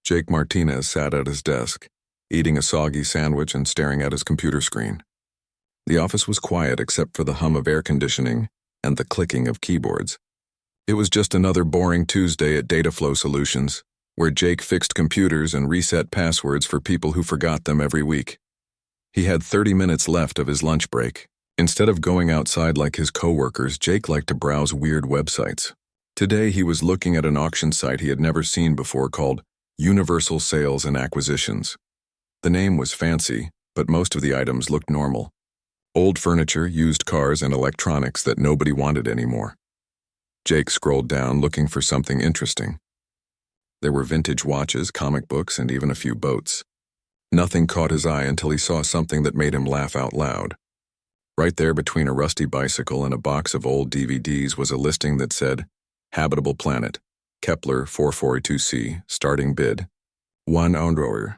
Jake Martinez sat at his desk, eating a soggy sandwich and staring at his computer screen. The office was quiet except for the hum of air conditioning and the clicking of keyboards. It was just another boring Tuesday at Dataflow Solutions, where Jake fixed computers and reset passwords for people who forgot them every week. He had 30 minutes left of his lunch break. Instead of going outside like his coworkers, Jake liked to browse weird websites. Today he was looking at an auction site he had never seen before called Universal Sales and Acquisitions. The name was fancy, but most of the items looked normal. Old furniture, used cars, and electronics that nobody wanted anymore. Jake scrolled down looking for something interesting. There were vintage watches, comic books, and even a few boats. Nothing caught his eye until he saw something that made him laugh out loud. Right there between a rusty bicycle and a box of old DVDs was a listing that said, Habitable Planet, Kepler 442c, starting bid, €1.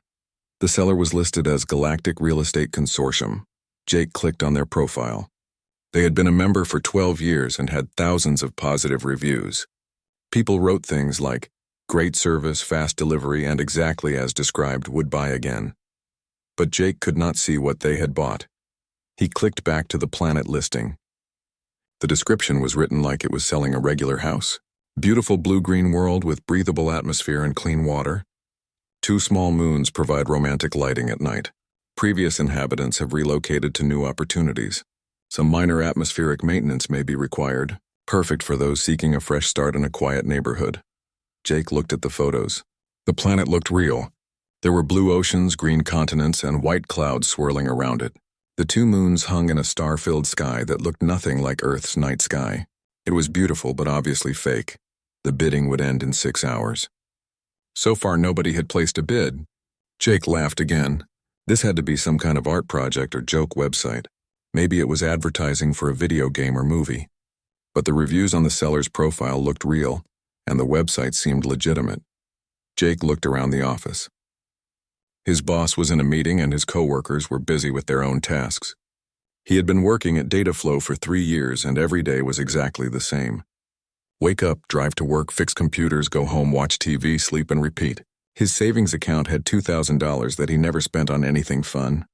The seller was listed as Galactic Real Estate Consortium. Jake clicked on their profile. They had been a member for 12 years and had thousands of positive reviews. People wrote things like, great service, fast delivery, and exactly as described, would buy again. But Jake could not see what they had bought. He clicked back to the Planet listing. The description was written like it was selling a regular house. Beautiful blue-green world with breathable atmosphere and clean water. 2 small moons provide romantic lighting at night. Previous inhabitants have relocated to new opportunities. Some minor atmospheric maintenance may be required, perfect for those seeking a fresh start in a quiet neighborhood. Jake looked at the photos. The planet looked real. There were blue oceans, green continents, and white clouds swirling around it. The 2 moons hung in a star-filled sky that looked nothing like Earth's night sky. It was beautiful but obviously fake. The bidding would end in 6 hours. So far nobody had placed a bid. Jake laughed again. This had to be some kind of art project or joke website. Maybe it was advertising for a video game or movie. But the reviews on the seller's profile looked real, and the website seemed legitimate. Jake looked around the office. His boss was in a meeting and his coworkers were busy with their own tasks. He had been working at Dataflow for 3 years and every day was exactly the same. Wake up, drive to work, fix computers, go home, watch TV, sleep, and repeat. His savings account had $2,000 that he never spent on anything fun.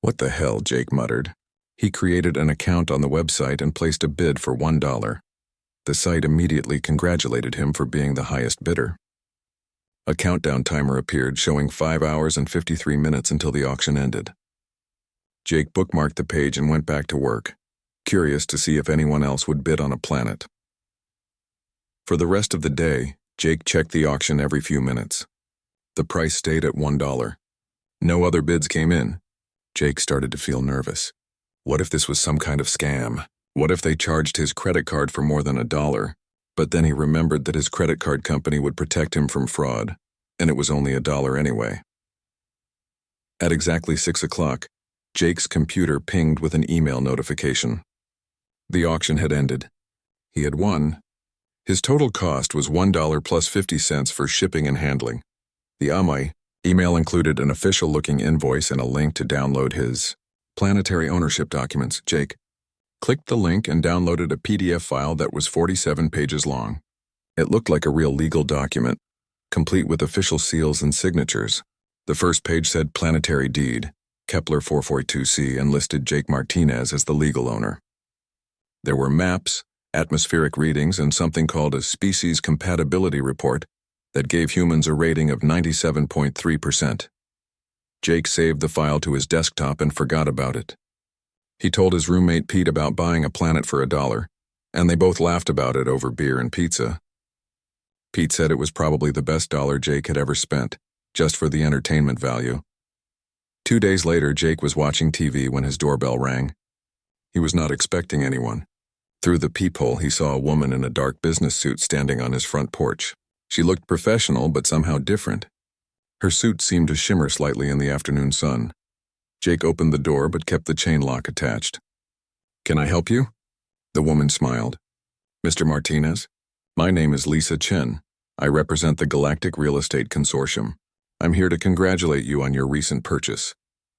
What the hell, Jake muttered. He created an account on the website and placed a bid for $1. The site immediately congratulated him for being the highest bidder. A countdown timer appeared showing 5 hours and 53 minutes until the auction ended. Jake bookmarked the page and went back to work, curious to see if anyone else would bid on a planet. For the rest of the day, Jake checked the auction every few minutes. The price stayed at $1. No other bids came in. Jake started to feel nervous. What if this was some kind of scam? What if they charged his credit card for more than $1? But then he remembered that his credit card company would protect him from fraud, and it was only $1 anyway. At exactly 6 o'clock, Jake's computer pinged with an email notification. The auction had ended. He had won. His total cost was $1 plus 50 cents for shipping and handling. The email included an official-looking invoice and a link to download his planetary ownership documents. Jake clicked the link and downloaded a PDF file that was 47 pages long. It looked like a real legal document, complete with official seals and signatures. The first page said Planetary Deed, Kepler 442c, and listed Jake Martinez as the legal owner. There were maps, atmospheric readings, and something called a Species Compatibility Report that gave humans a rating of 97.3%. Jake saved the file to his desktop and forgot about it. He told his roommate Pete about buying a planet for $1, and they both laughed about it over beer and pizza. Pete said it was probably the best dollar Jake had ever spent, just for the entertainment value. 2 days later, Jake was watching TV when his doorbell rang. He was not expecting anyone. Through the peephole, he saw a woman in a dark business suit standing on his front porch. She looked professional, but somehow different. Her suit seemed to shimmer slightly in the afternoon sun. Jake opened the door but kept the chain lock attached. "Can I help you?" The woman smiled. "Mr. Martinez? My name is Lisa Chen. I represent the Galactic Real Estate Consortium. I'm here to congratulate you on your recent purchase."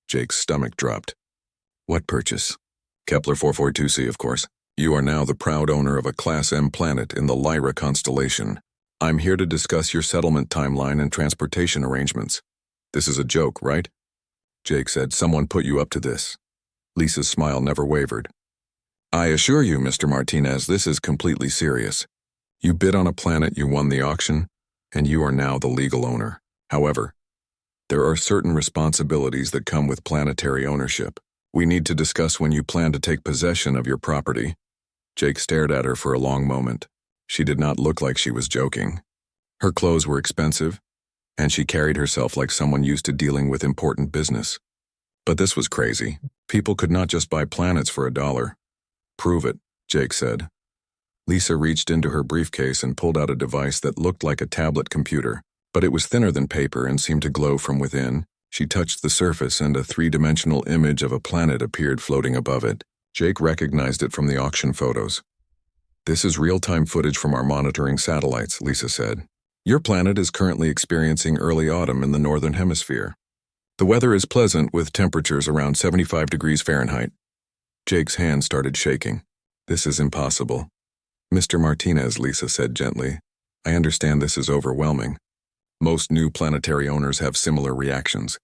Jake's stomach dropped. "What purchase?" "Kepler 442c, of course. You are now the proud owner of a Class M planet in the Lyra constellation. I'm here to discuss your settlement timeline and transportation arrangements. This is a joke, right? Jake said, someone put you up to this. Lisa's smile never wavered. I assure you, Mr. Martinez, this is completely serious. You bid on a planet, you won the auction, and you are now the legal owner. However, there are certain responsibilities that come with planetary ownership. We need to discuss when you plan to take possession of your property. Jake stared at her for a long moment. She did not look like she was joking. Her clothes were expensive, and she carried herself like someone used to dealing with important business. But this was crazy. People could not just buy planets for $1. Prove it, Jake said. Lisa reached into her briefcase and pulled out a device that looked like a tablet computer, but it was thinner than paper and seemed to glow from within. She touched the surface and a three-dimensional image of a planet appeared floating above it. Jake recognized it from the auction photos. This is real-time footage from our monitoring satellites, Lisa said. Your planet is currently experiencing early autumn in the northern hemisphere. The weather is pleasant with temperatures around 75 degrees Fahrenheit. Jake's hand started shaking. This is impossible. Mr. Martinez, Lisa said gently, I understand this is overwhelming. Most new planetary owners have similar reactions.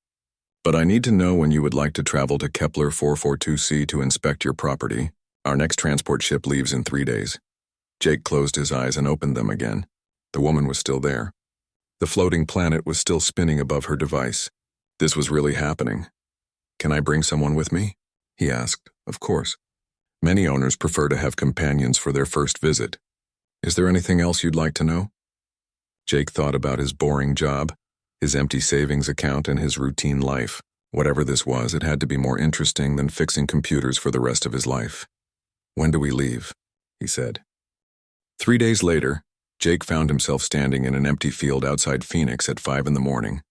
But I need to know when you would like to travel to Kepler 442c to inspect your property. Our next transport ship leaves in 3 days. Jake closed his eyes and opened them again. The woman was still there. The floating planet was still spinning above her device. This was really happening. Can I bring someone with me? He asked. Of course. Many owners prefer to have companions for their first visit. Is there anything else you'd like to know? Jake thought about his boring job, his empty savings account, and his routine life. Whatever this was, it had to be more interesting than fixing computers for the rest of his life. When do we leave? He said. 3 days later, Jake found himself standing in an empty field outside Phoenix at 5 in the morning.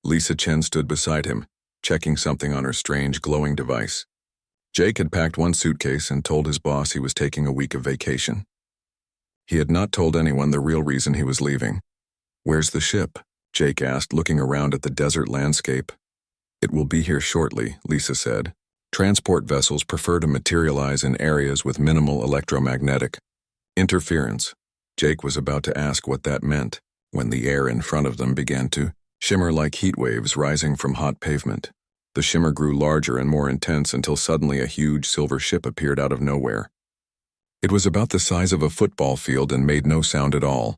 Lisa Chen stood beside him, checking something on her strange glowing device. Jake had packed one suitcase and told his boss he was taking a week of vacation. He had not told anyone the real reason he was leaving. Where's the ship? Jake asked, looking around at the desert landscape. It will be here shortly, Lisa said. Transport vessels prefer to materialize in areas with minimal electromagnetic interference. Jake was about to ask what that meant when the air in front of them began to shimmer like heat waves rising from hot pavement. The shimmer grew larger and more intense until suddenly a huge silver ship appeared out of nowhere. It was about the size of a football field and made no sound at all.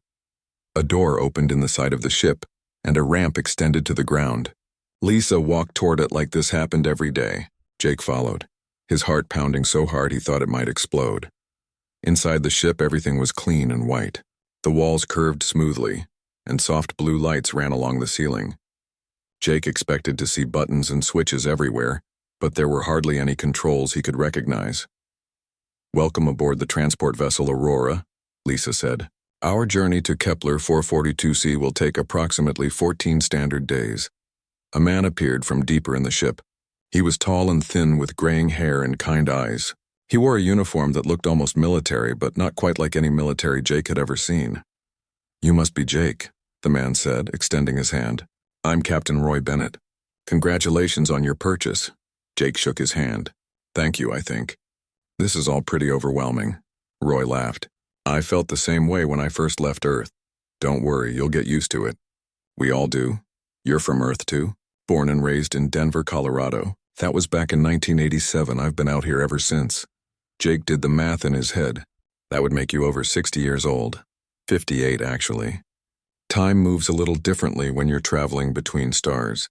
A door opened in the side of the ship, and a ramp extended to the ground. Lisa walked toward it like this happened every day. Jake followed, his heart pounding so hard he thought it might explode. Inside the ship, everything was clean and white. The walls curved smoothly, and soft blue lights ran along the ceiling. Jake expected to see buttons and switches everywhere, but there were hardly any controls he could recognize. Welcome aboard the transport vessel Aurora, Lisa said. Our journey to Kepler 442c will take approximately 14 standard days. A man appeared from deeper in the ship. He was tall and thin with graying hair and kind eyes. He wore a uniform that looked almost military, but not quite like any military Jake had ever seen. You must be Jake, the man said, extending his hand. I'm Captain Roy Bennett. Congratulations on your purchase. Jake shook his hand. Thank you, I think. This is all pretty overwhelming. Roy laughed. I felt the same way when I first left Earth. Don't worry, you'll get used to it. We all do. You're from Earth too? Born and raised in Denver, Colorado. That was back in 1987. I've been out here ever since. Jake did the math in his head. That would make you over 60 years old. 58, actually. Time moves a little differently when you're traveling between stars.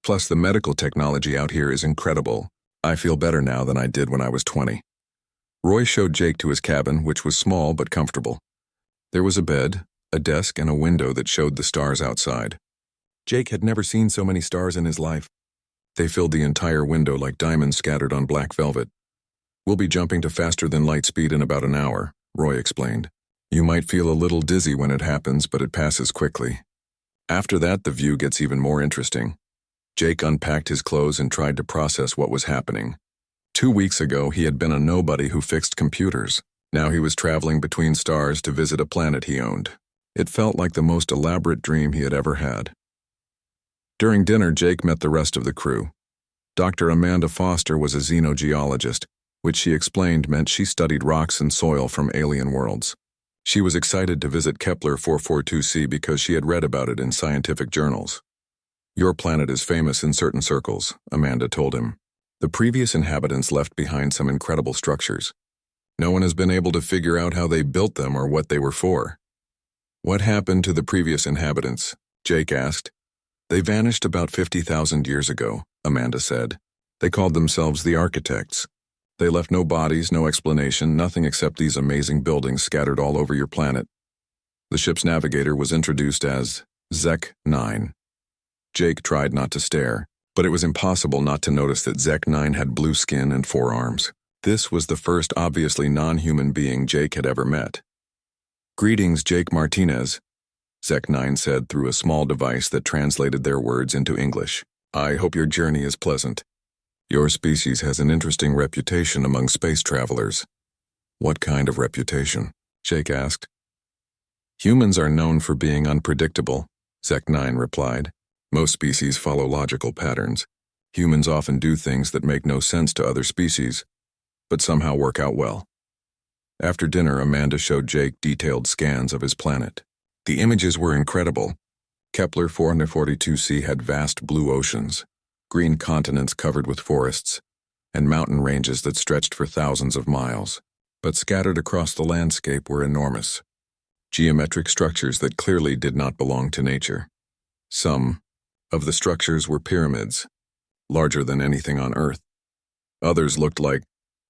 Plus, the medical technology out here is incredible. I feel better now than I did when I was 20. Roy showed Jake to his cabin, which was small but comfortable. There was a bed, a desk, and a window that showed the stars outside. Jake had never seen so many stars in his life. They filled the entire window like diamonds scattered on black velvet. We'll be jumping to faster than light speed in about an hour, Roy explained. You might feel a little dizzy when it happens, but it passes quickly. After that, the view gets even more interesting. Jake unpacked his clothes and tried to process what was happening. 2 weeks ago, he had been a nobody who fixed computers. Now he was traveling between stars to visit a planet he owned. It felt like the most elaborate dream he had ever had. During dinner, Jake met the rest of the crew. Dr. Amanda Foster was a xenogeologist, which she explained meant she studied rocks and soil from alien worlds. She was excited to visit Kepler 442c because she had read about it in scientific journals. Your planet is famous in certain circles, Amanda told him. The previous inhabitants left behind some incredible structures. No one has been able to figure out how they built them or what they were for. What happened to the previous inhabitants? Jake asked. They vanished about 50,000 years ago, Amanda said. They called themselves the architects. They left no bodies, no explanation, nothing except these amazing buildings scattered all over your planet. The ship's navigator was introduced as Zek-9. Jake tried not to stare, but it was impossible not to notice that Zek-9 had blue skin and 4 arms. This was the first obviously non-human being Jake had ever met. Greetings, Jake Martinez, Zek-9 said through a small device that translated their words into English. I hope your journey is pleasant. Your species has an interesting reputation among space travelers. What kind of reputation? Jake asked. Humans are known for being unpredictable, Zek-9 replied. Most species follow logical patterns. Humans often do things that make no sense to other species, but somehow work out well. After dinner, Amanda showed Jake detailed scans of his planet. The images were incredible. Kepler 442c had vast blue oceans, green continents covered with forests, and mountain ranges that stretched for thousands of miles, but scattered across the landscape were enormous. Geometric structures that clearly did not belong to nature. Some of the structures were pyramids, larger than anything on Earth. Others looked like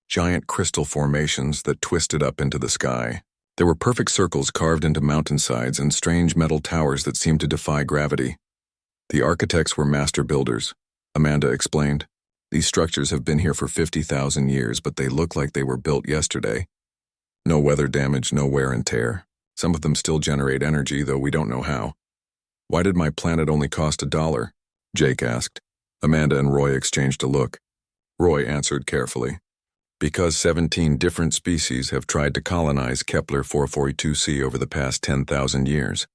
giant crystal formations that twisted up into the sky. There were perfect circles carved into mountainsides and strange metal towers that seemed to defy gravity. The architects were master builders, Amanda explained. These structures have been here for 50,000 years, but they look like they were built yesterday. No weather damage, no wear and tear. Some of them still generate energy, though we don't know how. Why did my planet only cost $1? Jake asked. Amanda and Roy exchanged a look. Roy answered carefully. Because 17 different species have tried to colonize Kepler 442c over the past 10,000 years.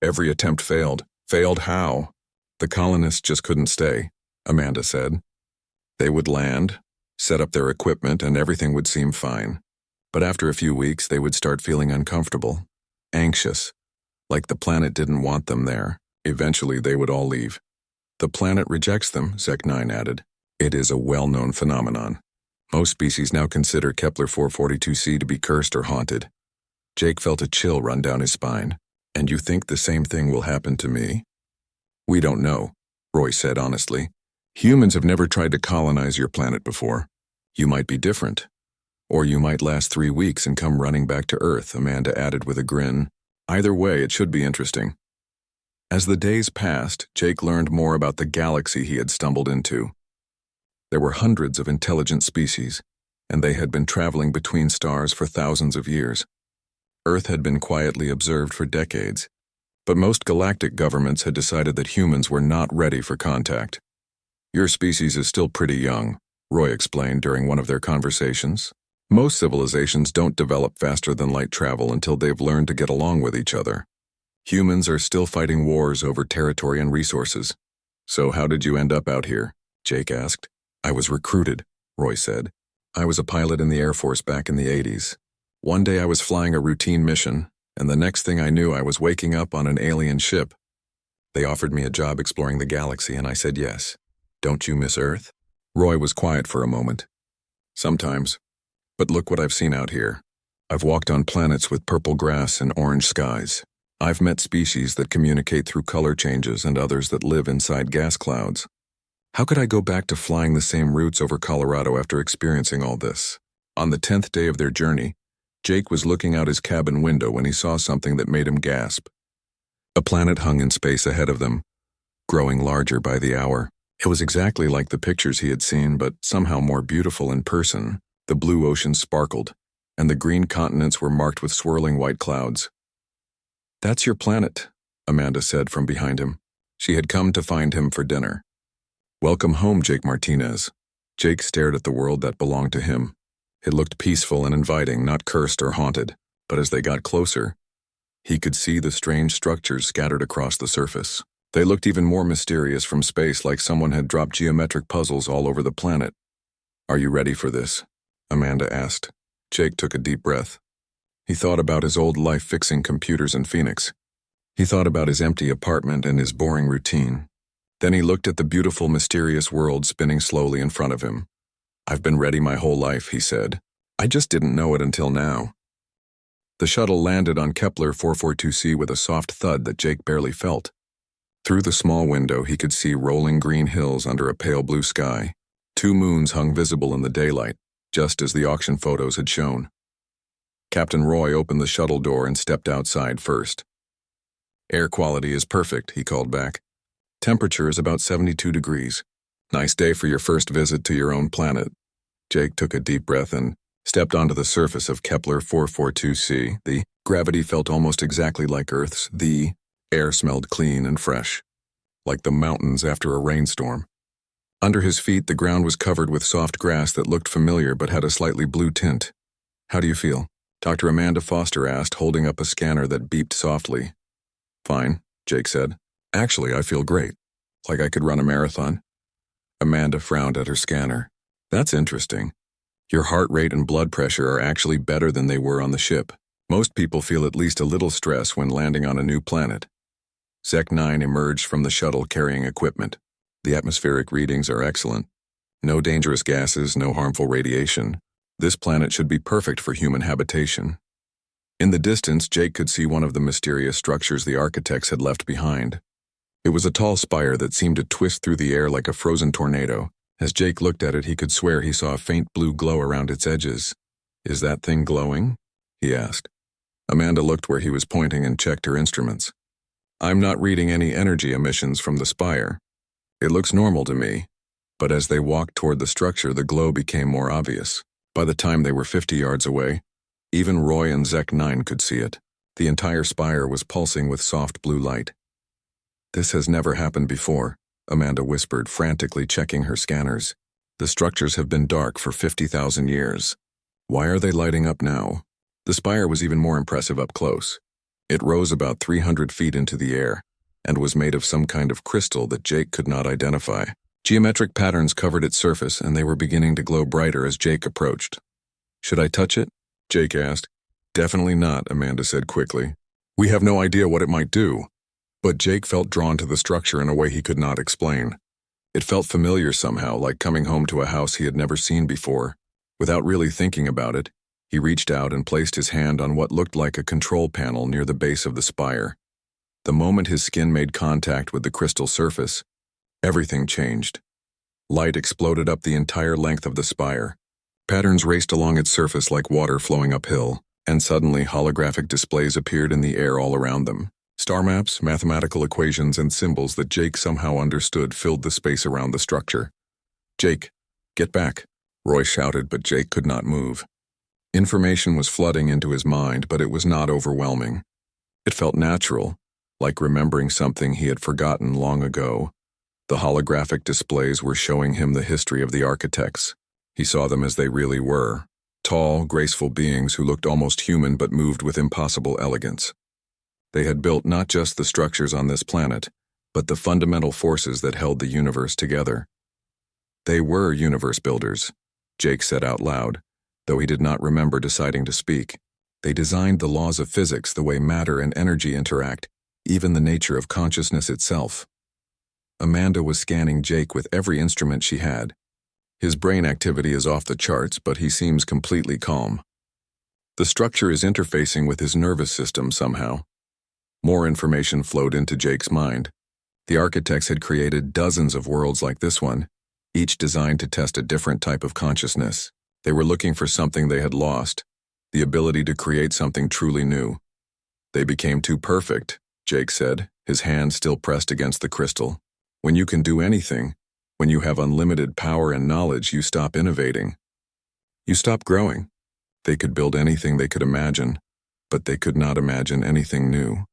Every attempt failed. Failed how? The colonists just couldn't stay, Amanda said. They would land, set up their equipment, and everything would seem fine. But after a few weeks, they would start feeling uncomfortable, anxious, like the planet didn't want them there. Eventually, they would all leave. The planet rejects them, Zek-9 added. It is a well-known phenomenon. Most species now consider Kepler 442c to be cursed or haunted. Jake felt a chill run down his spine. And you think the same thing will happen to me? We don't know, Roy said honestly. Humans have never tried to colonize your planet before. You might be different. Or you might last 3 weeks and come running back to Earth, Amanda added with a grin. Either way, it should be interesting. As the days passed, Jake learned more about the galaxy he had stumbled into. There were hundreds of intelligent species, and they had been traveling between stars for thousands of years. Earth had been quietly observed for decades, but most galactic governments had decided that humans were not ready for contact. Your species is still pretty young, Roy explained during one of their conversations. Most civilizations don't develop faster than light travel until they've learned to get along with each other. Humans are still fighting wars over territory and resources. So how did you end up out here? Jake asked. I was recruited, Roy said. I was a pilot in the Air Force back in the 80s. One day I was flying a routine mission, and the next thing I knew I was waking up on an alien ship. They offered me a job exploring the galaxy, and I said yes. Don't you miss Earth? Roy was quiet for a moment. Sometimes. But look what I've seen out here. I've walked on planets with purple grass and orange skies. I've met species that communicate through color changes and others that live inside gas clouds. How could I go back to flying the same routes over Colorado after experiencing all this? On the 10th day of their journey, Jake was looking out his cabin window when he saw something that made him gasp. A planet hung in space ahead of them, growing larger by the hour. It was exactly like the pictures he had seen, but somehow more beautiful in person. The blue ocean sparkled, and the green continents were marked with swirling white clouds. That's your planet, Amanda said from behind him. She had come to find him for dinner. Welcome home, Jake Martinez. Jake stared at the world that belonged to him. It looked peaceful and inviting, not cursed or haunted, but as they got closer, he could see the strange structures scattered across the surface. They looked even more mysterious from space, like someone had dropped geometric puzzles all over the planet. Are you ready for this? Amanda asked. Jake took a deep breath. He thought about his old life fixing computers in Phoenix. He thought about his empty apartment and his boring routine. Then he looked at the beautiful, mysterious world spinning slowly in front of him. "I've been ready my whole life," he said. "I just didn't know it until now." The shuttle landed on Kepler 442c with a soft thud that Jake barely felt. Through the small window, he could see rolling green hills under a pale blue sky. 2 moons hung visible in the daylight, just as the auction photos had shown. Captain Roy opened the shuttle door and stepped outside first. "Air quality is perfect," he called back. "Temperature is about 72 degrees. Nice day for your first visit to your own planet." Jake took a deep breath and stepped onto the surface of Kepler 442c. The gravity felt almost exactly like Earth's. The air smelled clean and fresh, like the mountains after a rainstorm. Under his feet, the ground was covered with soft grass that looked familiar but had a slightly blue tint. "How do you feel?" Dr. Amanda Foster asked, holding up a scanner that beeped softly. "Fine," Jake said. "Actually, I feel great. Like I could run a marathon." Amanda frowned at her scanner. "That's interesting. Your heart rate and blood pressure are actually better than they were on the ship. Most people feel at least a little stress when landing on a new planet." Zek 9 emerged from the shuttle carrying equipment. "The atmospheric readings are excellent. No dangerous gases, no harmful radiation. This planet should be perfect for human habitation." In the distance, Jake could see one of the mysterious structures the architects had left behind. It was a tall spire that seemed to twist through the air like a frozen tornado. As Jake looked at it, he could swear he saw a faint blue glow around its edges. "Is that thing glowing?" he asked. Amanda looked where he was pointing and checked her instruments. "I'm not reading any energy emissions from the spire. It looks normal to me." But as they walked toward the structure, the glow became more obvious. By the time they were 50 yards away, even Roy and Zek 9 could see it. The entire spire was pulsing with soft blue light. "This has never happened before," Amanda whispered, frantically checking her scanners. "The structures have been dark for 50,000 years. Why are they lighting up now?" The spire was even more impressive up close. It rose about 300 feet into the air and was made of some kind of crystal that Jake could not identify. Geometric patterns covered its surface, and they were beginning to glow brighter as Jake approached. "Should I touch it?" Jake asked. "Definitely not," Amanda said quickly. "We have no idea what it might do." But Jake felt drawn to the structure in a way he could not explain. It felt familiar somehow, like coming home to a house he had never seen before. Without really thinking about it, he reached out and placed his hand on what looked like a control panel near the base of the spire. The moment his skin made contact with the crystal surface, everything changed. Light exploded up the entire length of the spire. Patterns raced along its surface like water flowing uphill, and suddenly holographic displays appeared in the air all around them. Star maps, mathematical equations, and symbols that Jake somehow understood filled the space around the structure. "Jake, get back," Roy shouted, but Jake could not move. Information was flooding into his mind, but it was not overwhelming. It felt natural, like remembering something he had forgotten long ago. The holographic displays were showing him the history of the architects. He saw them as they really were, tall, graceful beings who looked almost human but moved with impossible elegance. They had built not just the structures on this planet, but the fundamental forces that held the universe together. They were universe builders, Jake said out loud, though he did not remember deciding to speak. They designed the laws of physics, the way matter and energy interact, even the nature of consciousness itself. Amanda was scanning Jake with every instrument she had. His brain activity is off the charts, but he seems completely calm. The structure is interfacing with his nervous system somehow. More information flowed into Jake's mind. The architects had created dozens of worlds like this one, each designed to test a different type of consciousness. They were looking for something they had lost, the ability to create something truly new. "They became too perfect," Jake said, his hand still pressed against the crystal. "When you can do anything, when you have unlimited power and knowledge, you stop innovating. You stop growing." They could build anything they could imagine, but they could not imagine anything new.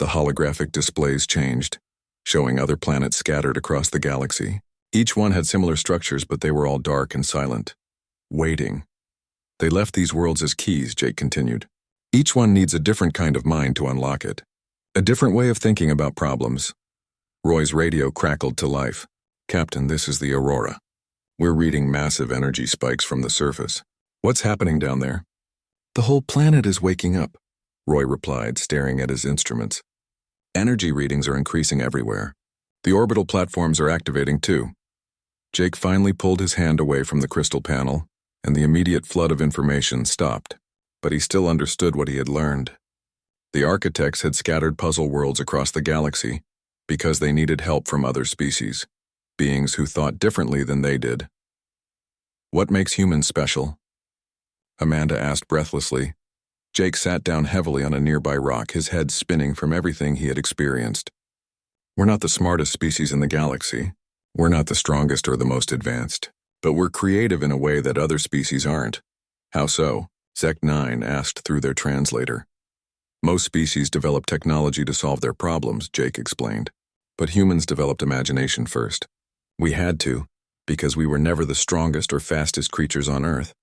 The holographic displays changed, showing other planets scattered across the galaxy. Each one had similar structures, but they were all dark and silent, waiting. "They left these worlds as keys," Jake continued. "Each one needs a different kind of mind to unlock it, a different way of thinking about problems." Roy's radio crackled to life. "Captain, this is the Aurora. We're reading massive energy spikes from the surface. What's happening down there?" The whole planet is waking up, Roy replied, staring at his instruments. Energy readings are increasing everywhere. The orbital platforms are activating too. Jake finally pulled his hand away from the crystal panel, and the immediate flood of information stopped, but he still understood what he had learned. The architects had scattered puzzle worlds across the galaxy because they needed help from other species, beings who thought differently than they did. What makes humans special? Amanda asked breathlessly. Jake sat down heavily on a nearby rock, his head spinning from everything he had experienced. We're not the smartest species in the galaxy. We're not the strongest or the most advanced, but we're creative in a way that other species aren't. How so? Zek-9 asked through their translator. Most species develop technology to solve their problems, Jake explained. But humans developed imagination first. We had to, because we were never the strongest or fastest creatures on Earth.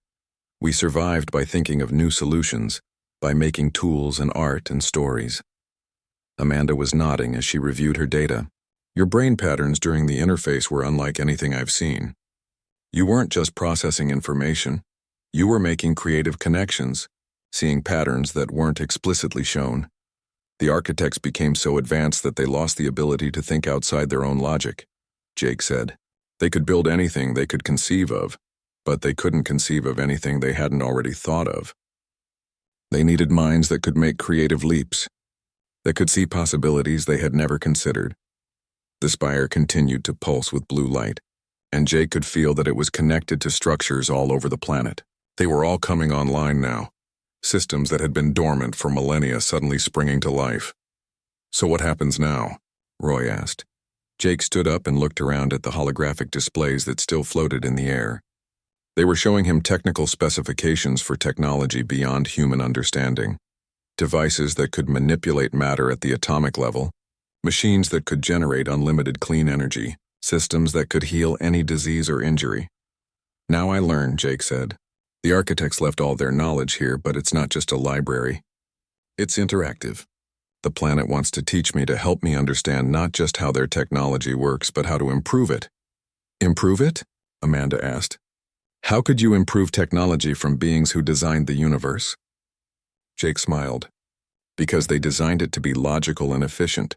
We survived by thinking of new solutions, by making tools and art and stories. Amanda was nodding as she reviewed her data. Your brain patterns during the interface were unlike anything I've seen. You weren't just processing information. You were making creative connections, seeing patterns that weren't explicitly shown. The architects became so advanced that they lost the ability to think outside their own logic, Jake said. They could build anything they could conceive of, but they couldn't conceive of anything they hadn't already thought of. They needed minds that could make creative leaps, that could see possibilities they had never considered. The spire continued to pulse with blue light, and Jake could feel that it was connected to structures all over the planet. They were all coming online now, systems that had been dormant for millennia suddenly springing to life. So what happens now? Roy asked. Jake stood up and looked around at the holographic displays that still floated in the air. They were showing him technical specifications for technology beyond human understanding. Devices that could manipulate matter at the atomic level, machines that could generate unlimited clean energy, systems that could heal any disease or injury. Now I learn, Jake said. The architects left all their knowledge here, but it's not just a library. It's interactive. The planet wants to teach me to help me understand not just how their technology works, but how to improve it. Improve it? Amanda asked. How could you improve technology from beings who designed the universe? Jake smiled. Because they designed it to be logical and efficient.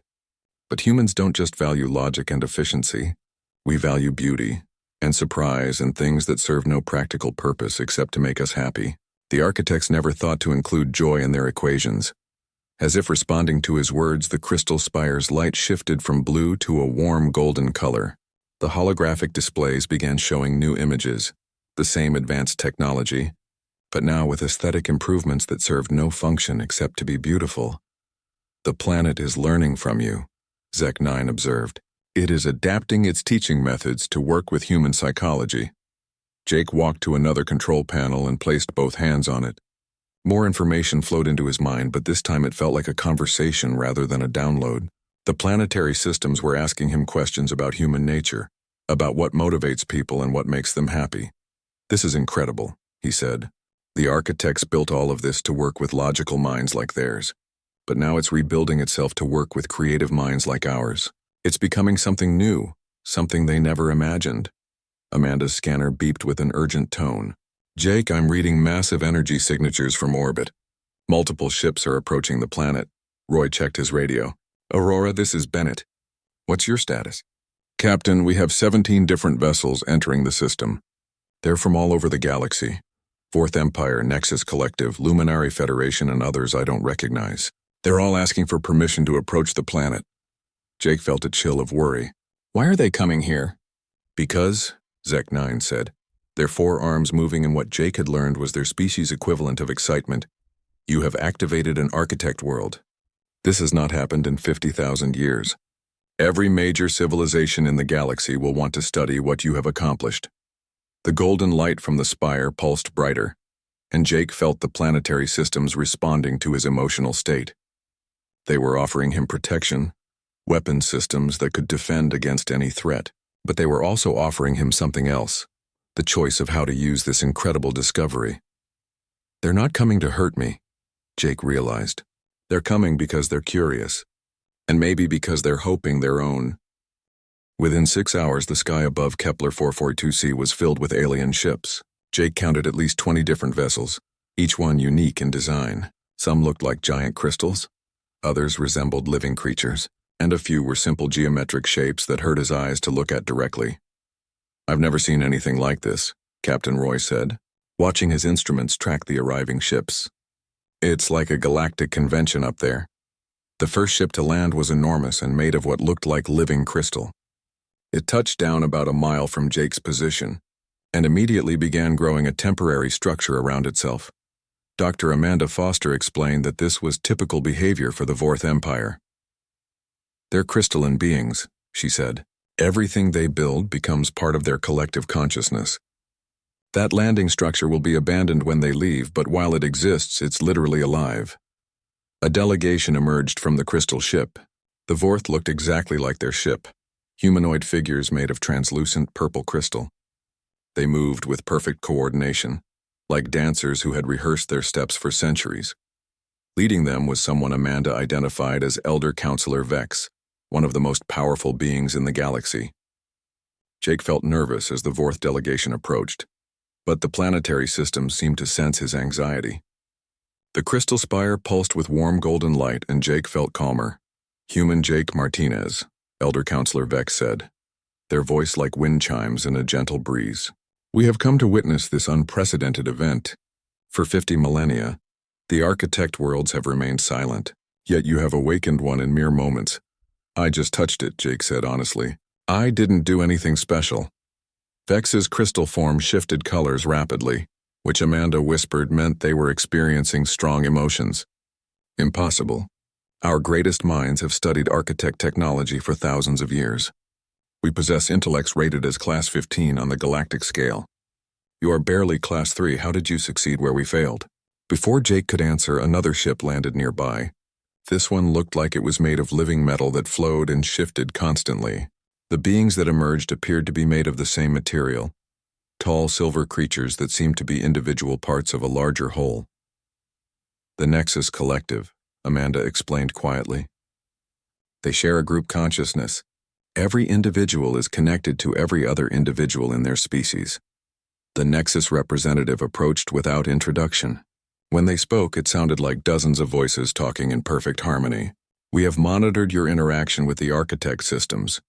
But humans don't just value logic and efficiency. We value beauty and surprise and things that serve no practical purpose except to make us happy. The architects never thought to include joy in their equations. As if responding to his words, the crystal spire's light shifted from blue to a warm golden color. The holographic displays began showing new images, the same advanced technology, but now with aesthetic improvements that served no function except to be beautiful. The planet is learning from you, Zek-9 observed. It is adapting its teaching methods to work with human psychology. Jake walked to another control panel and placed both hands on it. More information flowed into his mind, but this time it felt like a conversation rather than a download. The planetary systems were asking him questions about human nature, about what motivates people and what makes them happy. This is incredible, he said. The architects built all of this to work with logical minds like theirs. But now it's rebuilding itself to work with creative minds like ours. It's becoming something new, something they never imagined. Amanda's scanner beeped with an urgent tone. Jake, I'm reading massive energy signatures from orbit. Multiple ships are approaching the planet. Roy checked his radio. Aurora, this is Bennett. What's your status? Captain, we have 17 different vessels entering the system. They're from all over the galaxy. Fourth Empire, Nexus Collective, Luminary Federation, and others I don't recognize. They're all asking for permission to approach the planet. Jake felt a chill of worry. Why are they coming here? Because, Zek-9 said. Their forearms moving in what Jake had learned was their species' equivalent of excitement. You have activated an architect world. This has not happened in 50,000 years. Every major civilization in the galaxy will want to study what you have accomplished. The golden light from the spire pulsed brighter, and Jake felt the planetary systems responding to his emotional state. They were offering him protection, weapon systems that could defend against any threat, but they were also offering him something else, the choice of how to use this incredible discovery. They're not coming to hurt me, Jake realized. They're coming because they're curious, and maybe because they're hoping their own. Within 6 hours, the sky above Kepler 442c was filled with alien ships. Jake counted at least 20 different vessels, each one unique in design. Some looked like giant crystals, others resembled living creatures, and a few were simple geometric shapes that hurt his eyes to look at directly. "I've never seen anything like this," Captain Roy said, watching his instruments track the arriving ships. "It's like a galactic convention up there." The first ship to land was enormous and made of what looked like living crystal. It touched down about a mile from Jake's position, and immediately began growing a temporary structure around itself. Dr. Amanda Foster explained that this was typical behavior for the Vorth Empire. "They're crystalline beings," she said. "Everything they build becomes part of their collective consciousness. That landing structure will be abandoned when they leave, but while it exists, it's literally alive." A delegation emerged from the crystal ship. The Vorth looked exactly like their ship, humanoid figures made of translucent purple crystal. They moved with perfect coordination, like dancers who had rehearsed their steps for centuries. Leading them was someone Amanda identified as Elder Counselor Vex, one of the most powerful beings in the galaxy. Jake felt nervous as the Vorth delegation approached, but the planetary system seemed to sense his anxiety. The crystal spire pulsed with warm golden light, and Jake felt calmer. "Human Jake Martinez," Elder Counselor Vex said, their voice like wind chimes in a gentle breeze. "We have come to witness this unprecedented event. For 50 millennia, the architect worlds have remained silent, yet you have awakened one in mere moments." "I just touched it," Jake said honestly. "I didn't do anything special." Vex's crystal form shifted colors rapidly, which Amanda whispered meant they were experiencing strong emotions. "Impossible. Our greatest minds have studied architect technology for thousands of years. We possess intellects rated as Class 15 on the galactic scale. You are barely Class 3. How did you succeed where we failed?" Before Jake could answer, another ship landed nearby. This one looked like it was made of living metal that flowed and shifted constantly. The beings that emerged appeared to be made of the same material, tall silver creatures that seemed to be individual parts of a larger whole. "The Nexus Collective," Amanda explained quietly. "They share a group consciousness. Every individual is connected to every other individual in their species." The Nexus representative approached without introduction. When they spoke, it sounded like dozens of voices talking in perfect harmony. "We have monitored your interaction with the architect systems.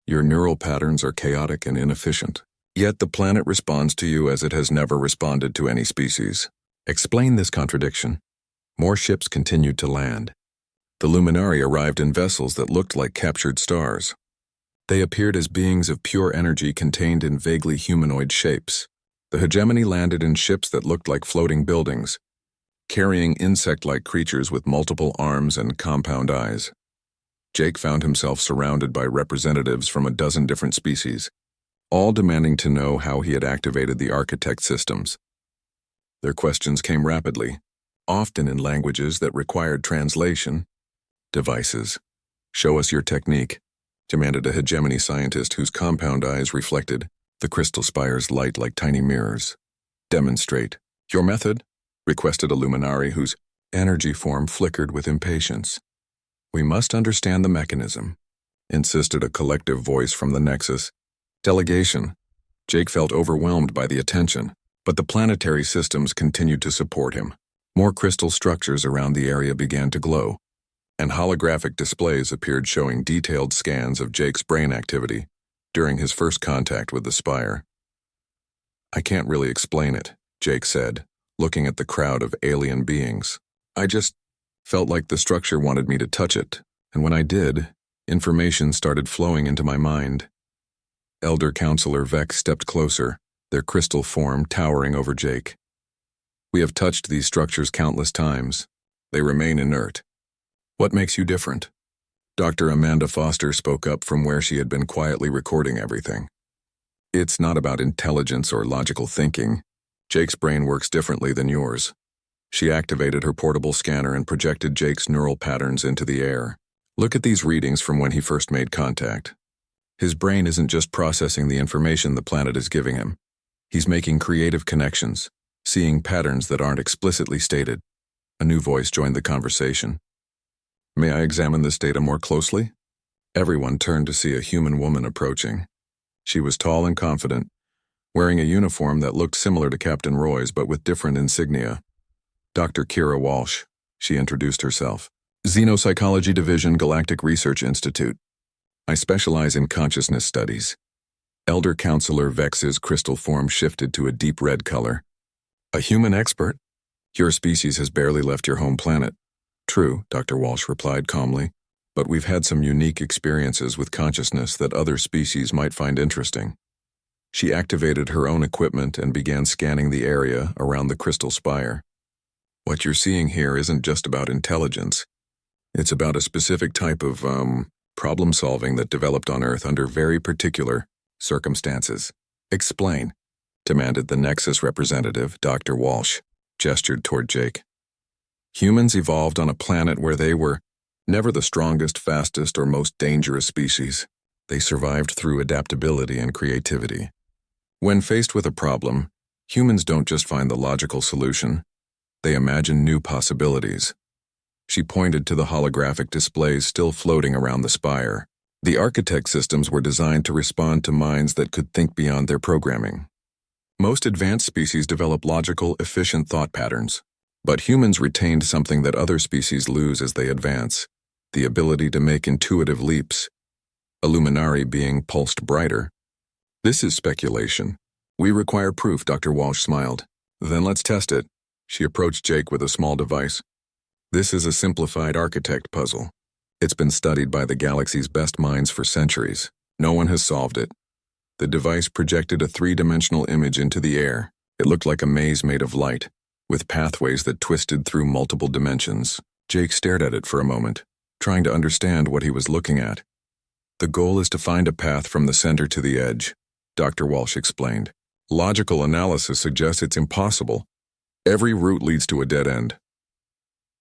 Your neural patterns are chaotic and inefficient. Yet the planet responds to you as it has never responded to any species. Explain this contradiction." More ships continued to land. The Luminari arrived in vessels that looked like captured stars. They appeared as beings of pure energy contained in vaguely humanoid shapes. The Hegemony landed in ships that looked like floating buildings, carrying insect-like creatures with multiple arms and compound eyes. Jake found himself surrounded by representatives from a dozen different species, all demanding to know how he had activated the architect systems. Their questions came rapidly, often in languages that required translation. "Devices. Show us your technique," demanded a hegemony scientist whose compound eyes reflected the crystal spire's light like tiny mirrors. "Demonstrate. Your method?" requested a luminary whose energy form flickered with impatience. "We must understand the mechanism," insisted a collective voice from the Nexus. "Delegation." Jake felt overwhelmed by the attention, but the planetary systems continued to support him. More crystal structures around the area began to glow, and holographic displays appeared showing detailed scans of Jake's brain activity during his first contact with the spire. "I can't really explain it," Jake said, looking at the crowd of alien beings. "I just felt like the structure wanted me to touch it, and when I did, information started flowing into my mind." Elder Counselor Vex stepped closer, their crystal form towering over Jake. "We have touched these structures countless times. They remain inert. What makes you different?" Dr. Amanda Foster spoke up from where she had been quietly recording everything. "It's not about intelligence or logical thinking. Jake's brain works differently than yours." She activated her portable scanner and projected Jake's neural patterns into the air. "Look at these readings from when he first made contact. His brain isn't just processing the information the planet is giving him. He's making creative connections, seeing patterns that aren't explicitly stated." A new voice joined the conversation. "May I examine this data more closely?" Everyone turned to see a human woman approaching. She was tall and confident, wearing a uniform that looked similar to Captain Roy's but with different insignia. Dr. Kira Walsh, she introduced herself. Xenopsychology Division, Galactic Research Institute. I specialize in consciousness studies. Elder Counselor Vex's crystal form shifted to a deep red color. A human expert? Your species has barely left your home planet. True, Dr. Walsh replied calmly, but we've had some unique experiences with consciousness that other species might find interesting. She activated her own equipment and began scanning the area around the crystal spire. What you're seeing here isn't just about intelligence. It's about a specific type of, problem solving that developed on Earth under very particular circumstances. Explain, demanded the Nexus representative, Dr. Walsh, gestured toward Jake. Humans evolved on a planet where they were never the strongest, fastest, or most dangerous species. They survived through adaptability and creativity. When faced with a problem, humans don't just find the logical solution. They imagine new possibilities. She pointed to the holographic displays still floating around the spire. The architect systems were designed to respond to minds that could think beyond their programming. Most advanced species develop logical, efficient thought patterns. But humans retained something that other species lose as they advance: the ability to make intuitive leaps. A luminary being pulsed brighter. This is speculation. We require proof, Dr. Walsh smiled. Then let's test it. She approached Jake with a small device. This is a simplified architect puzzle. It's been studied by the galaxy's best minds for centuries. No one has solved it. The device projected a three-dimensional image into the air. It looked like a maze made of light, with pathways that twisted through multiple dimensions. Jake stared at it for a moment, trying to understand what he was looking at. The goal is to find a path from the center to the edge, Dr. Walsh explained. Logical analysis suggests it's impossible. Every route leads to a dead end.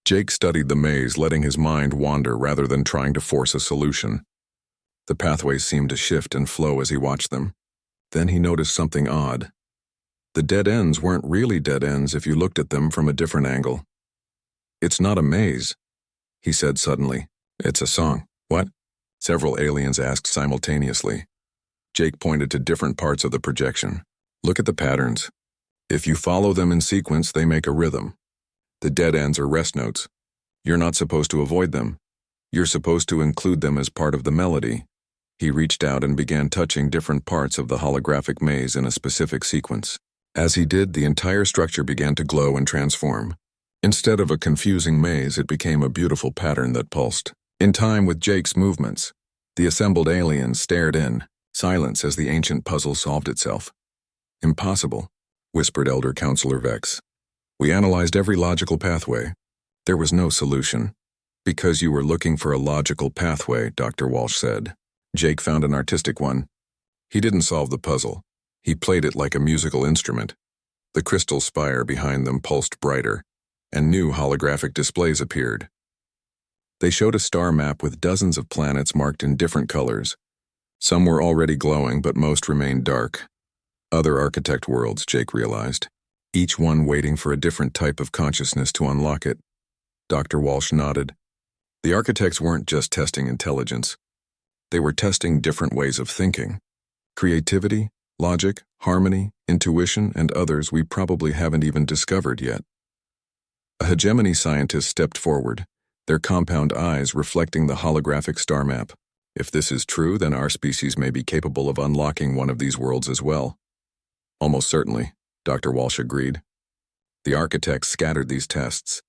Jake studied the maze, letting his mind wander rather than trying to force a solution. The pathways seemed to shift and flow as he watched them. Then he noticed something odd. The dead ends weren't really dead ends if you looked at them from a different angle. It's not a maze, he said suddenly. It's a song. What? Several aliens asked simultaneously. Jake pointed to different parts of the projection. Look at the patterns. If you follow them in sequence, they make a rhythm. The dead ends are rest notes. You're not supposed to avoid them. You're supposed to include them as part of the melody. He reached out and began touching different parts of the holographic maze in a specific sequence. As he did, the entire structure began to glow and transform. Instead of a confusing maze, it became a beautiful pattern that pulsed. In time with Jake's movements, the assembled aliens stared in silence as the ancient puzzle solved itself. Impossible, whispered Elder Counselor Vex. We analyzed every logical pathway. There was no solution. Because you were looking for a logical pathway, Dr. Walsh said. Jake found an artistic one. He didn't solve the puzzle. He played it like a musical instrument. The crystal spire behind them pulsed brighter, and new holographic displays appeared. They showed a star map with dozens of planets marked in different colors. Some were already glowing, but most remained dark. Other architect worlds, Jake realized. Each one waiting for a different type of consciousness to unlock it. Dr. Walsh nodded. The architects weren't just testing intelligence. They were testing different ways of thinking. Creativity, logic, harmony, intuition, and others we probably haven't even discovered yet. A hegemony scientist stepped forward, their compound eyes reflecting the holographic star map. If this is true, then our species may be capable of unlocking one of these worlds as well. Almost certainly, Dr. Walsh agreed. The architects scattered these tests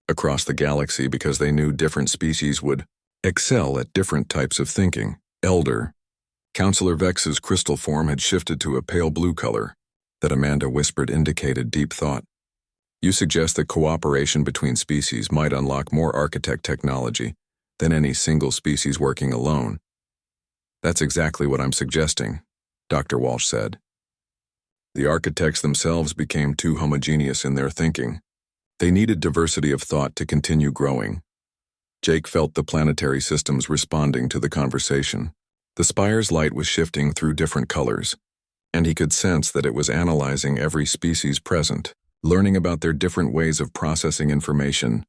across the galaxy because they knew different species would excel at different types of thinking. Elder Counselor Vex's crystal form had shifted to a pale blue color that Amanda whispered indicated deep thought. You suggest that cooperation between species might unlock more architect technology than any single species working alone. That's exactly what I'm suggesting, Dr. Walsh said. The architects themselves became too homogeneous in their thinking. They needed diversity of thought to continue growing. Jake felt the planetary systems responding to the conversation. The spire's light was shifting through different colors, and he could sense that it was analyzing every species present, learning about their different ways of processing information.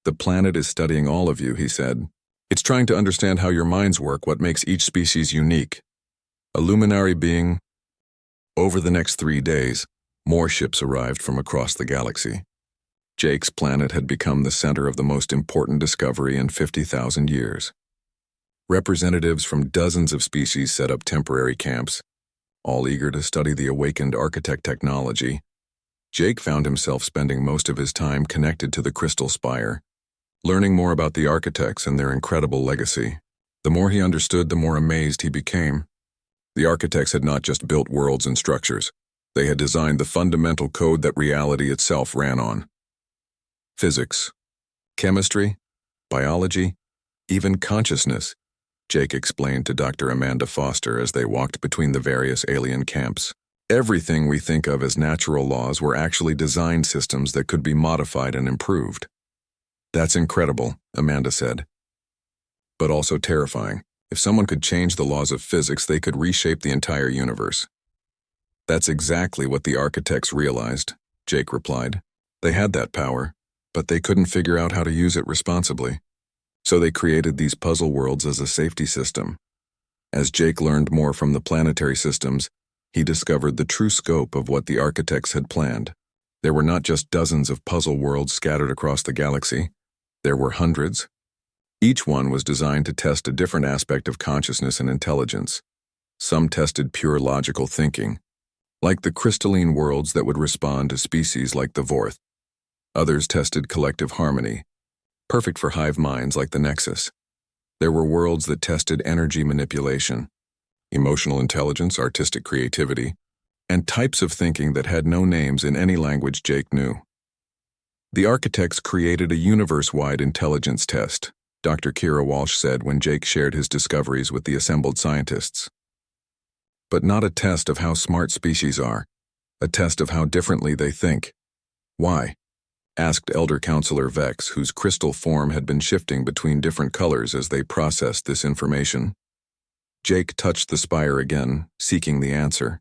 The planet is studying all of you, he said. It's trying to understand how your minds work, what makes each species unique. A luminary being. Over the next 3 days, more ships arrived from across the galaxy. Jake's planet had become the center of the most important discovery in 50,000 years. Representatives from dozens of species set up temporary camps, all eager to study the awakened architect technology. Jake found himself spending most of his time connected to the Crystal Spire, learning more about the architects and their incredible legacy. The more he understood, the more amazed he became. The architects had not just built worlds and structures. They had designed the fundamental code that reality itself ran on. Physics, chemistry, biology, even consciousness, Jake explained to Dr. Amanda Foster as they walked between the various alien camps. Everything we think of as natural laws were actually designed systems that could be modified and improved. That's incredible, Amanda said. But also terrifying. If someone could change the laws of physics, they could reshape the entire universe. That's exactly what the architects realized, Jake replied. They had that power, but they couldn't figure out how to use it responsibly. So they created these puzzle worlds as a safety system. As Jake learned more from the planetary systems, he discovered the true scope of what the architects had planned. There were not just dozens of puzzle worlds scattered across the galaxy. There were hundreds. Each one was designed to test a different aspect of consciousness and intelligence. Some tested pure logical thinking, like the crystalline worlds that would respond to species like the Vorth. Others tested collective harmony, perfect for hive minds like the Nexus. There were worlds that tested energy manipulation, emotional intelligence, artistic creativity, and types of thinking that had no names in any language Jake knew. The architects created a universe-wide intelligence test, Dr. Kira Walsh said when Jake shared his discoveries with the assembled scientists. But not a test of how smart species are, a test of how differently they think. Why? Asked Elder Counselor Vex, whose crystal form had been shifting between different colors as they processed this information. Jake touched the spire again, seeking the answer.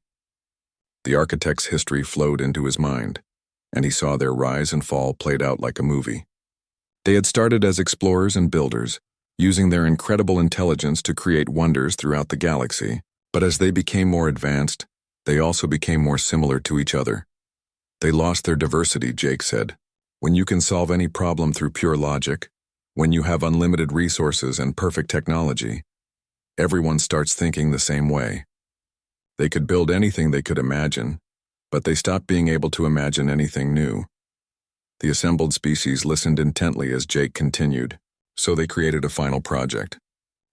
The architect's history flowed into his mind, and he saw their rise and fall played out like a movie. They had started as explorers and builders, using their incredible intelligence to create wonders throughout the galaxy, but as they became more advanced, they also became more similar to each other. They lost their diversity, Jake said. When you can solve any problem through pure logic, when you have unlimited resources and perfect technology, everyone starts thinking the same way. They could build anything they could imagine, but they stopped being able to imagine anything new. The assembled species listened intently as Jake continued, so they created a final project.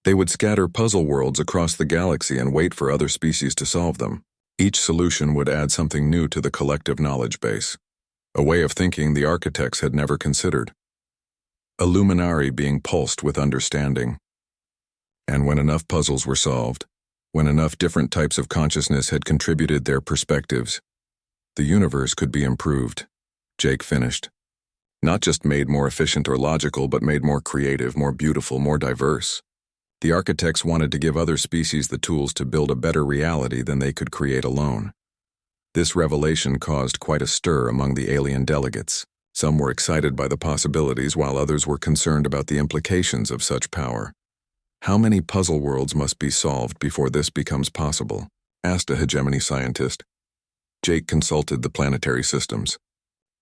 They would scatter puzzle worlds across the galaxy and wait for other species to solve them. Each solution would add something new to the collective knowledge base, a way of thinking the architects had never considered. A luminary being pulsed with understanding. And when enough puzzles were solved, when enough different types of consciousness had contributed their perspectives, the universe could be improved, Jake finished. Not just made more efficient or logical, but made more creative, more beautiful, more diverse. The architects wanted to give other species the tools to build a better reality than they could create alone. This revelation caused quite a stir among the alien delegates. Some were excited by the possibilities, while others were concerned about the implications of such power. How many puzzle worlds must be solved before this becomes possible? Asked a hegemony scientist. Jake consulted the planetary systems.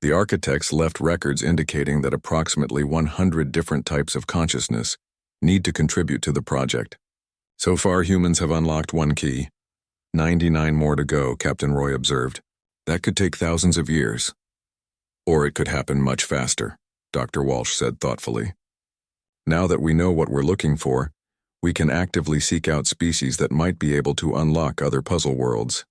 The architects left records indicating that approximately 100 different types of consciousness need to contribute to the project. So far, humans have unlocked one key. 99 more to go, Captain Roy observed. That could take thousands of years. Or it could happen much faster, Dr. Walsh said thoughtfully. Now that we know what we're looking for, we can actively seek out species that might be able to unlock other puzzle worlds.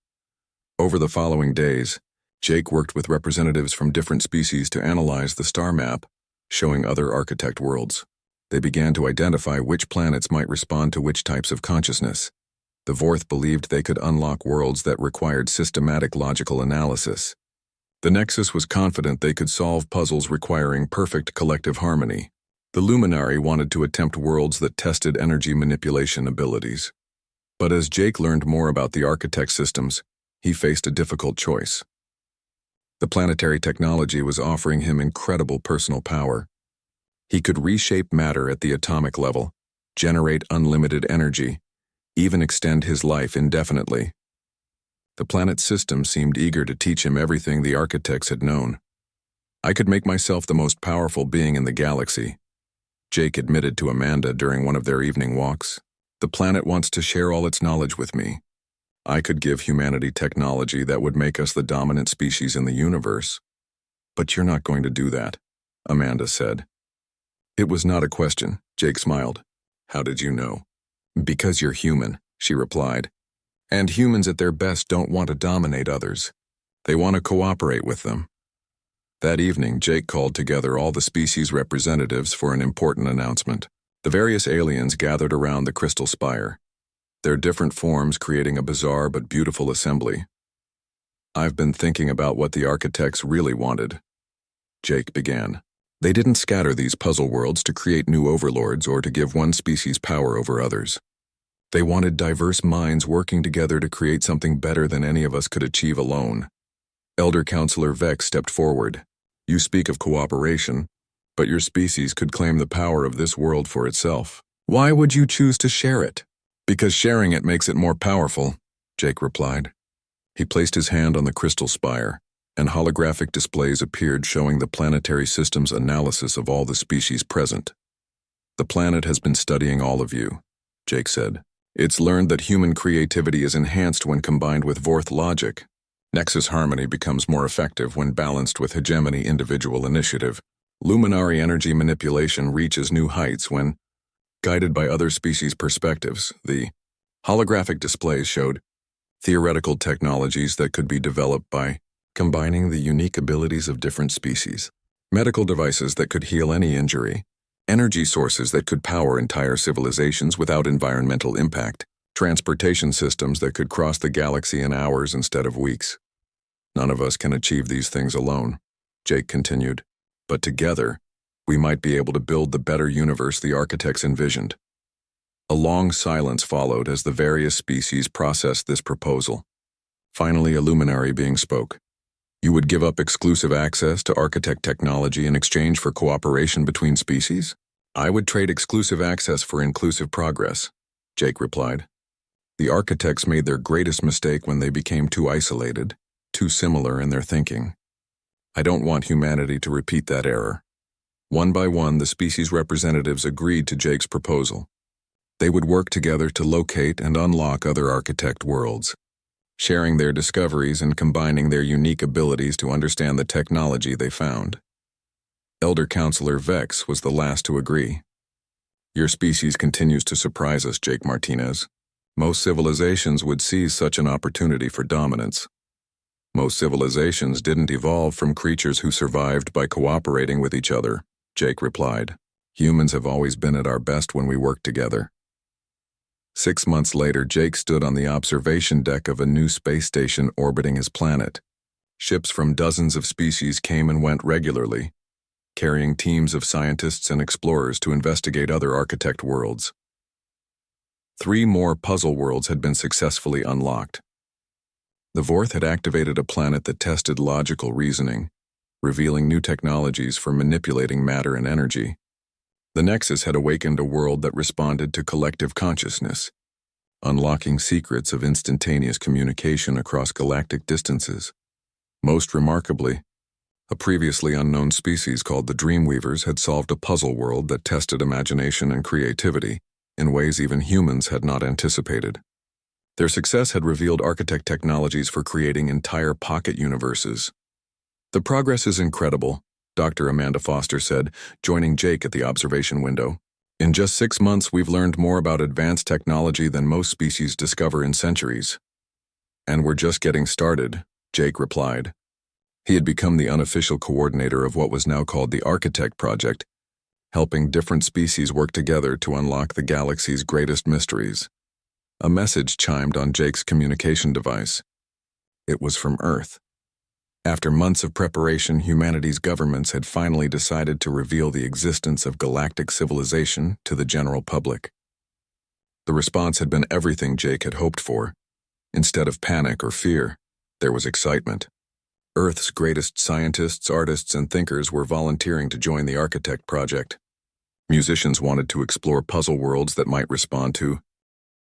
Over the following days, Jake worked with representatives from different species to analyze the star map, showing other architect worlds. They began to identify which planets might respond to which types of consciousness. The Vorth believed they could unlock worlds that required systematic logical analysis. The Nexus was confident they could solve puzzles requiring perfect collective harmony. The Luminary wanted to attempt worlds that tested energy manipulation abilities. But as Jake learned more about the architect systems, he faced a difficult choice. The planetary technology was offering him incredible personal power. He could reshape matter at the atomic level, generate unlimited energy, even extend his life indefinitely. The planet's system seemed eager to teach him everything the architects had known. I could make myself the most powerful being in the galaxy, Jake admitted to Amanda during one of their evening walks. The planet wants to share all its knowledge with me. I could give humanity technology that would make us the dominant species in the universe. But you're not going to do that, Amanda said. It was not a question, Jake smiled. How did you know? Because you're human, she replied. And humans at their best don't want to dominate others. They want to cooperate with them. That evening, Jake called together all the species representatives for an important announcement. The various aliens gathered around the crystal spire, their different forms creating a bizarre but beautiful assembly. I've been thinking about what the architects really wanted, Jake began. They didn't scatter these puzzle worlds to create new overlords or to give one species power over others. They wanted diverse minds working together to create something better than any of us could achieve alone. Elder Counselor Vex stepped forward. You speak of cooperation, but your species could claim the power of this world for itself. Why would you choose to share it? Because sharing it makes it more powerful, Jake replied. He placed his hand on the crystal spire, and holographic displays appeared showing the planetary system's analysis of all the species present. The planet has been studying all of you, Jake said. It's learned that human creativity is enhanced when combined with Vorth logic. Nexus harmony becomes more effective when balanced with hegemony individual initiative. Luminary energy manipulation reaches new heights when, guided by other species' perspectives. The holographic displays showed theoretical technologies that could be developed by combining the unique abilities of different species. Medical devices that could heal any injury. Energy sources that could power entire civilizations without environmental impact. Transportation systems that could cross the galaxy in hours instead of weeks. None of us can achieve these things alone, Jake continued. But together, we might be able to build the better universe the architects envisioned. A long silence followed as the various species processed this proposal. Finally, a luminary being spoke. You would give up exclusive access to architect technology in exchange for cooperation between species? I would trade exclusive access for inclusive progress, Jake replied. The architects made their greatest mistake when they became too isolated, too similar in their thinking. I don't want humanity to repeat that error. One by one, the species representatives agreed to Jake's proposal. They would work together to locate and unlock other architect worlds, sharing their discoveries and combining their unique abilities to understand the technology they found. Elder Counselor Vex was the last to agree. Your species continues to surprise us, Jake Martinez. Most civilizations would seize such an opportunity for dominance. Most civilizations didn't evolve from creatures who survived by cooperating with each other, Jake replied. Humans have always been at our best when we work together. 6 months later, Jake stood on the observation deck of a new space station orbiting his planet. Ships from dozens of species came and went regularly, carrying teams of scientists and explorers to investigate other architect worlds. 3 more puzzle worlds had been successfully unlocked. The Vorth had activated a planet that tested logical reasoning, revealing new technologies for manipulating matter and energy. The Nexus had awakened a world that responded to collective consciousness, unlocking secrets of instantaneous communication across galactic distances. Most remarkably, a previously unknown species called the Dreamweavers had solved a puzzle world that tested imagination and creativity in ways even humans had not anticipated. Their success had revealed architect technologies for creating entire pocket universes. The progress is incredible, Dr. Amanda Foster said, joining Jake at the observation window. In just 6 months, we've learned more about advanced technology than most species discover in centuries. And we're just getting started, Jake replied. He had become the unofficial coordinator of what was now called the Architect Project, helping different species work together to unlock the galaxy's greatest mysteries. A message chimed on Jake's communication device. It was from Earth. After months of preparation, humanity's governments had finally decided to reveal the existence of galactic civilization to the general public. The response had been everything Jake had hoped for. Instead of panic or fear, there was excitement. Earth's greatest scientists, artists, and thinkers were volunteering to join the Architect Project. Musicians wanted to explore puzzle worlds that might respond to